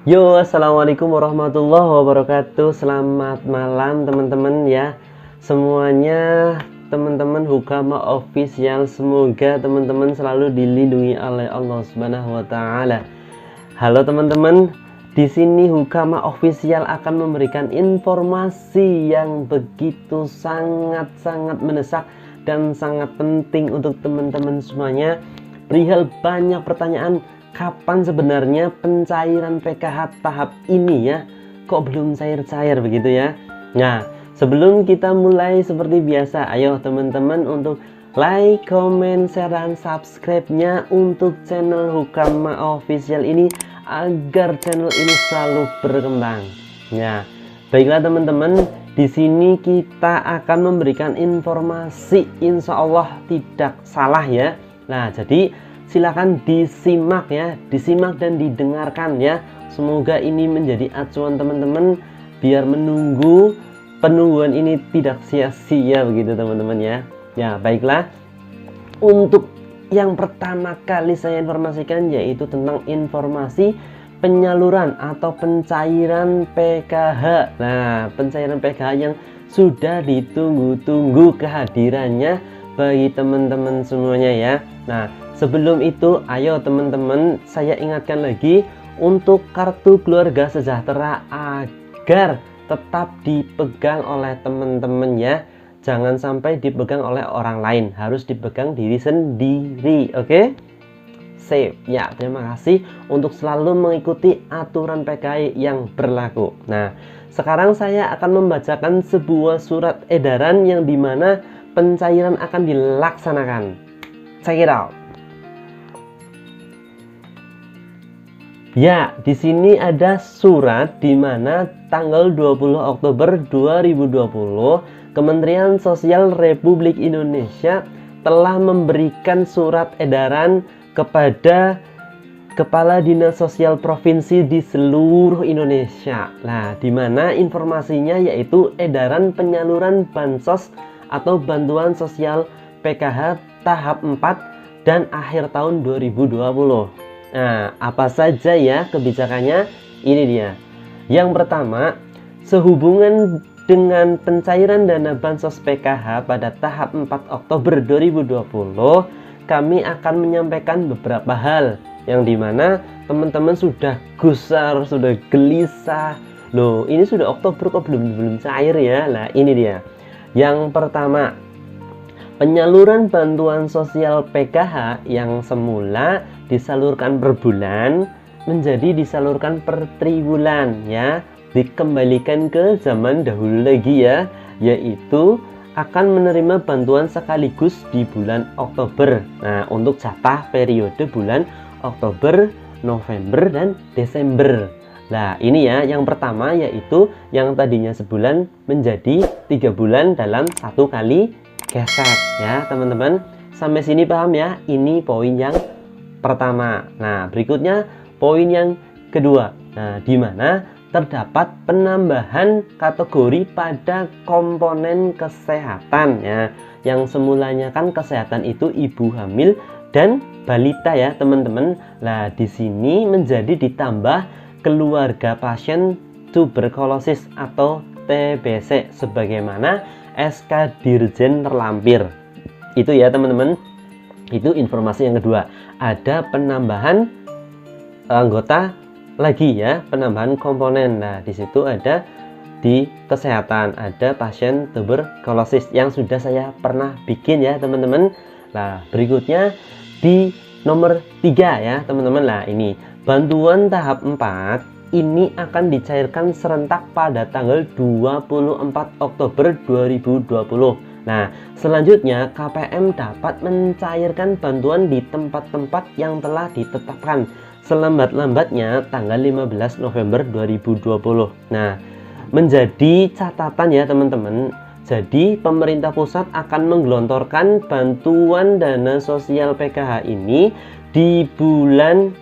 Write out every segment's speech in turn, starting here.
Yo, assalamualaikum warahmatullahi wabarakatuh. Selamat malam teman-teman ya. Semuanya teman-teman Hukama Official, semoga teman-teman selalu dilindungi oleh Allah Subhanahu wa taala. Halo teman-teman, di sini Hukama Official akan memberikan informasi yang begitu sangat-sangat mendesak dan sangat penting untuk teman-teman semuanya. Perihal banyak pertanyaan, kapan sebenarnya pencairan PKH tahap ini ya? Kok belum cair-cair begitu ya? Nah, sebelum kita mulai seperti biasa, ayo teman-teman untuk like, comment, share, dan subscribe-nya untuk channel Hukama Official ini agar channel ini selalu berkembang. Nah, baiklah teman-teman, di sini kita akan memberikan informasi insya Allah tidak salah ya. Nah, jadi silakan disimak ya, disimak dan didengarkan ya. Semoga ini menjadi acuan teman-teman biar penungguan ini tidak sia-sia begitu teman-teman ya. Ya, baiklah. Untuk yang pertama kali saya informasikan yaitu tentang informasi penyaluran atau pencairan PKH. Nah, pencairan PKH yang sudah ditunggu-tunggu kehadirannya bagi teman-teman semuanya ya. Nah, sebelum itu ayo teman-teman saya ingatkan lagi untuk kartu keluarga sejahtera agar tetap dipegang oleh teman-teman ya. Jangan sampai dipegang oleh orang lain, harus dipegang diri sendiri. Oke? Sip. Ya, terima kasih untuk selalu mengikuti aturan PKI yang berlaku. Nah, sekarang saya akan membacakan sebuah surat edaran yang dimana pencairan akan dilaksanakan. Check it out. Ya, di sini ada surat di mana tanggal 20 Oktober 2020 Kementerian Sosial Republik Indonesia telah memberikan surat edaran kepada Kepala Dinas Sosial Provinsi di seluruh Indonesia. Nah, di mana informasinya yaitu edaran penyaluran bansos atau bantuan sosial PKH tahap 4 dan akhir tahun 2020. Nah, apa saja ya kebijakannya? Ini dia. Yang pertama, sehubungan dengan pencairan dana bansos PKH pada tahap 4 Oktober 2020, kami akan menyampaikan beberapa hal yang dimana teman-teman sudah gusar, sudah gelisah. Loh, ini sudah Oktober kok belum cair ya? Nah, ini dia. Yang pertama, penyaluran bantuan sosial PKH yang semula disalurkan per bulan menjadi disalurkan per triwulan ya, dikembalikan ke zaman dahulu lagi ya, yaitu akan menerima bantuan sekaligus di bulan Oktober. Nah, untuk jatah periode bulan Oktober, November, dan Desember. Nah, ini ya yang pertama, yaitu yang tadinya sebulan menjadi 3 bulan dalam satu kali gesek ya teman-teman. Sampai sini paham ya? Ini poin yang pertama. Nah, berikutnya poin yang kedua. Nah, di mana terdapat penambahan kategori pada komponen kesehatan ya. Yang semulanya kan kesehatan itu ibu hamil dan balita ya teman-teman. Nah, di sini menjadi ditambah keluarga pasien tuberkulosis atau TBC sebagaimana SK Dirjen terlampir. Itu ya teman-teman. Itu informasi yang kedua. Ada penambahan anggota lagi ya, penambahan komponen. Nah, di situ ada di kesehatan, ada pasien tuberkulosis yang sudah saya pernah bikin ya teman-teman. Nah, berikutnya di nomor 3 ya teman-teman. Nah, ini bantuan tahap 4 ini akan dicairkan serentak pada tanggal 24 Oktober 2020. Nah, selanjutnya KPM dapat mencairkan bantuan di tempat-tempat yang telah ditetapkan selambat-lambatnya tanggal 15 November 2020. Nah, menjadi catatan ya teman-teman. Jadi pemerintah pusat akan menggelontorkan bantuan dana sosial PKH ini di bulan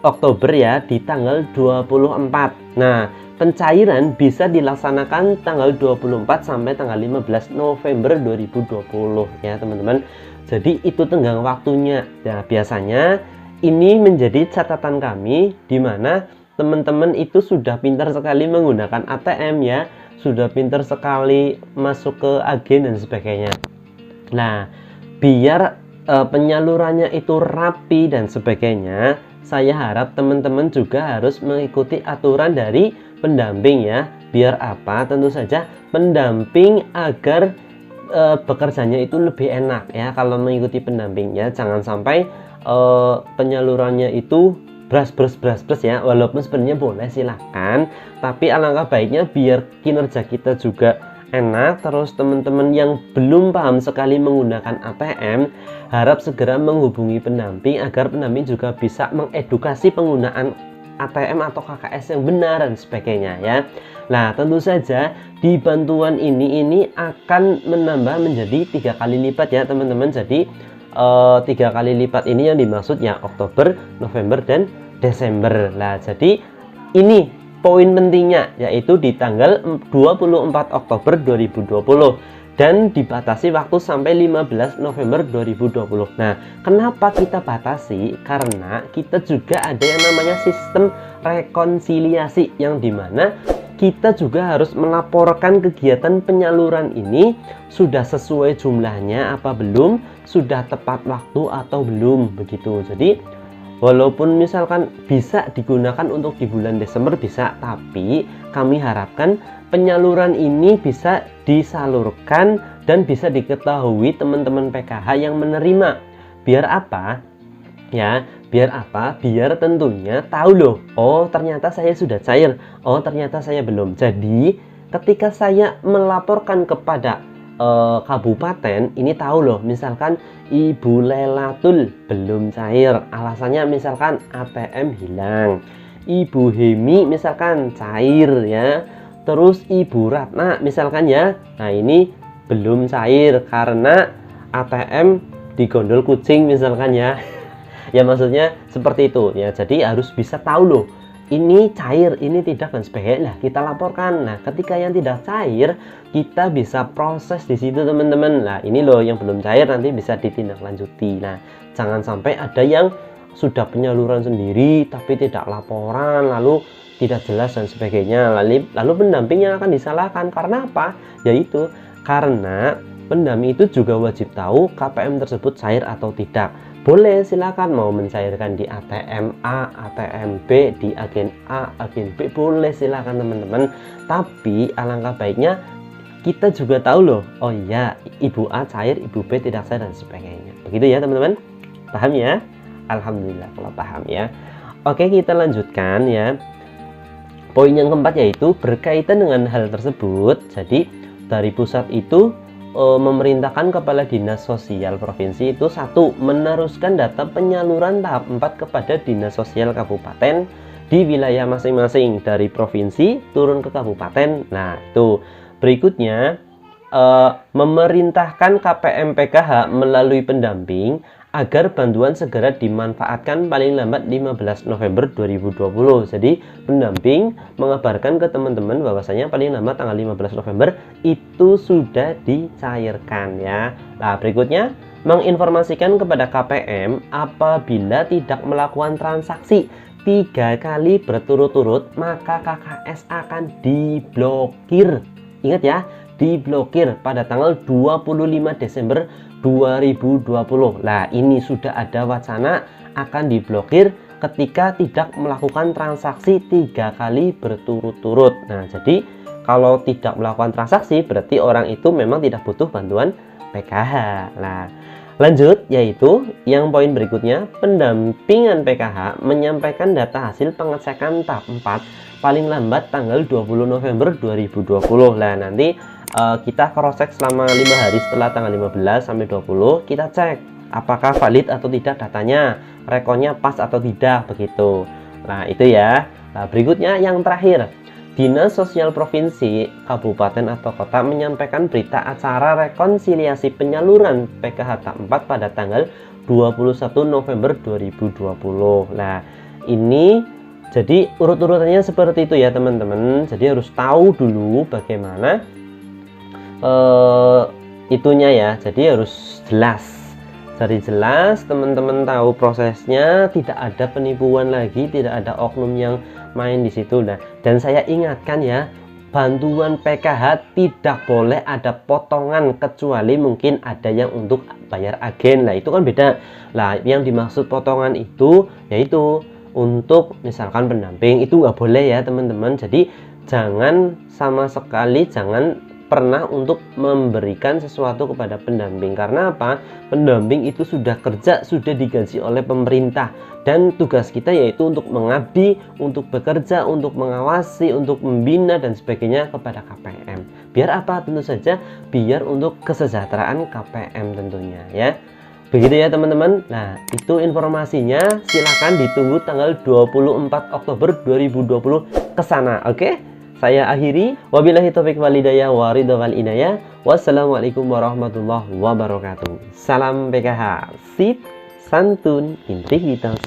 Oktober ya, di tanggal 24. Nah, pencairan bisa dilaksanakan tanggal 24 sampai tanggal 15 November 2020 ya teman-teman. Jadi itu tenggang waktunya. Nah, biasanya ini menjadi catatan kami di mana teman-teman itu sudah pintar sekali menggunakan ATM ya, sudah pintar sekali masuk ke agen dan sebagainya. Nah, biar penyalurannya itu rapi dan sebagainya, saya harap teman-teman juga harus mengikuti aturan dari pendamping ya. Biar apa? Tentu saja pendamping agar bekerjanya itu lebih enak ya kalau mengikuti pendampingnya. Jangan sampai penyalurannya itu bras ya, walaupun sebenarnya boleh silahkan, tapi alangkah baiknya biar kinerja kita juga enak. Terus teman-teman yang belum paham sekali menggunakan ATM harap segera menghubungi pendamping agar pendamping juga bisa mengedukasi penggunaan ATM atau KKS yang benar dan sebagainya ya. Nah, tentu saja di bantuan ini akan menambah menjadi 3 kali lipat ya teman-teman. Jadi 3 kali lipat ini yang dimaksud ya Oktober, November dan Desember. Nah, jadi ini poin pentingnya, yaitu di tanggal 24 Oktober 2020 dan dibatasi waktu sampai 15 November 2020. Nah, kenapa kita batasi? Karena kita juga ada yang namanya sistem rekonsiliasi, yang dimana kita juga harus melaporkan kegiatan penyaluran ini sudah sesuai jumlahnya apa belum, sudah tepat waktu atau belum, begitu. Jadi walaupun misalkan bisa digunakan untuk di bulan Desember bisa, tapi kami harapkan penyaluran ini bisa disalurkan dan bisa diketahui teman-teman PKH yang menerima. Biar apa? Ya, biar apa? Biar tentunya tahu loh, oh ternyata saya sudah cair, oh ternyata saya belum. Jadi ketika saya melaporkan kepada kabupaten ini tahu loh, misalkan Ibu Lelatul belum cair, alasannya misalkan ATM hilang. Ibu Hemi misalkan cair ya. Terus Ibu Ratna misalkan ya, nah ini belum cair karena ATM digondol kucing misalkan ya. Ya maksudnya seperti itu ya. Jadi harus bisa tahu loh, ini cair, ini tidak dan sebagainya. Nah, kita laporkan. Nah, ketika yang tidak cair, kita bisa proses di situ teman-teman. Nah, ini loh yang belum cair, nanti bisa ditindaklanjuti. Nah, jangan sampai ada yang sudah penyaluran sendiri tapi tidak laporan, lalu tidak jelas dan sebagainya. Lalu pendampingnya akan disalahkan. Karena apa? Yaitu karena pendamping itu juga wajib tahu KPM tersebut cair atau tidak. Boleh silakan mau mencairkan di ATM A, ATM B, di agen A, agen B, boleh silakan teman-teman. Tapi alangkah baiknya kita juga tahu loh, oh iya Ibu A cair, Ibu B tidak cair dan sebagainya. Begitu ya teman-teman. Paham ya? Alhamdulillah kalau paham ya. Oke, kita lanjutkan ya. Poin yang keempat yaitu berkaitan dengan hal tersebut. Jadi dari pusat itu memerintahkan Kepala Dinas Sosial Provinsi itu satu, meneruskan data penyaluran tahap 4 kepada Dinas Sosial Kabupaten di wilayah masing-masing dari provinsi turun ke kabupaten. Nah, itu berikutnya memerintahkan KPM PKH melalui pendamping agar bantuan segera dimanfaatkan paling lambat 15 November 2020. Jadi pendamping mengabarkan ke teman-teman bahwasanya paling lambat tanggal 15 November itu sudah dicairkan ya. Nah, berikutnya menginformasikan kepada KPM apabila tidak melakukan transaksi 3 kali berturut-turut maka KKS akan diblokir. Ingat ya, diblokir pada tanggal 25 Desember 2020. Nah, ini sudah ada wacana akan diblokir ketika tidak melakukan transaksi 3 kali berturut-turut. Nah, jadi kalau tidak melakukan transaksi berarti orang itu memang tidak butuh bantuan PKH. Nah, lanjut yaitu yang poin berikutnya, pendampingan PKH menyampaikan data hasil pengecekan tahap 4 paling lambat tanggal 20 November 2020. Nah, nanti kita cross check selama 5 hari setelah tanggal 15 sampai 20, kita cek apakah valid atau tidak datanya, rekonnya pas atau tidak, begitu. Nah, itu ya. Nah, berikutnya yang terakhir, Dinas Sosial Provinsi, Kabupaten atau Kota menyampaikan berita acara rekonsiliasi penyaluran PKH tahap 4 pada tanggal 21 November 2020. Nah, ini jadi urut-urutannya seperti itu ya teman-teman. Jadi harus tahu dulu bagaimana itunya ya. Jadi harus jelas. materi jelas, teman-teman tahu prosesnya, tidak ada penipuan lagi, tidak ada oknum yang main di situ. Nah, dan saya ingatkan ya, bantuan PKH tidak boleh ada potongan kecuali mungkin ada yang untuk bayar agen. Lah itu kan beda. Lah yang dimaksud potongan itu yaitu untuk misalkan pendamping, itu nggak boleh ya teman-teman. Jadi jangan sama sekali jangan pernah untuk memberikan sesuatu kepada pendamping. Karena apa? Pendamping itu sudah kerja, sudah digaji oleh pemerintah, dan tugas kita yaitu untuk mengabdi, untuk bekerja, untuk mengawasi, untuk membina dan sebagainya kepada KPM. Biar apa? Tentu saja biar untuk kesejahteraan KPM tentunya ya. Begitu ya teman-teman. Nah, itu informasinya. Silahkan ditunggu tanggal 24 Oktober 2020 ke sana. Oke? Saya akhiri. Wabillahi taufik walhidayah wa ridha wal inayah. Wassalamualaikum warahmatullahi wabarakatuh. Salam PKH. Sip, santun, integritas,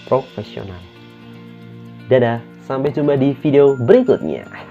profesional. Dadah, sampai jumpa di video berikutnya.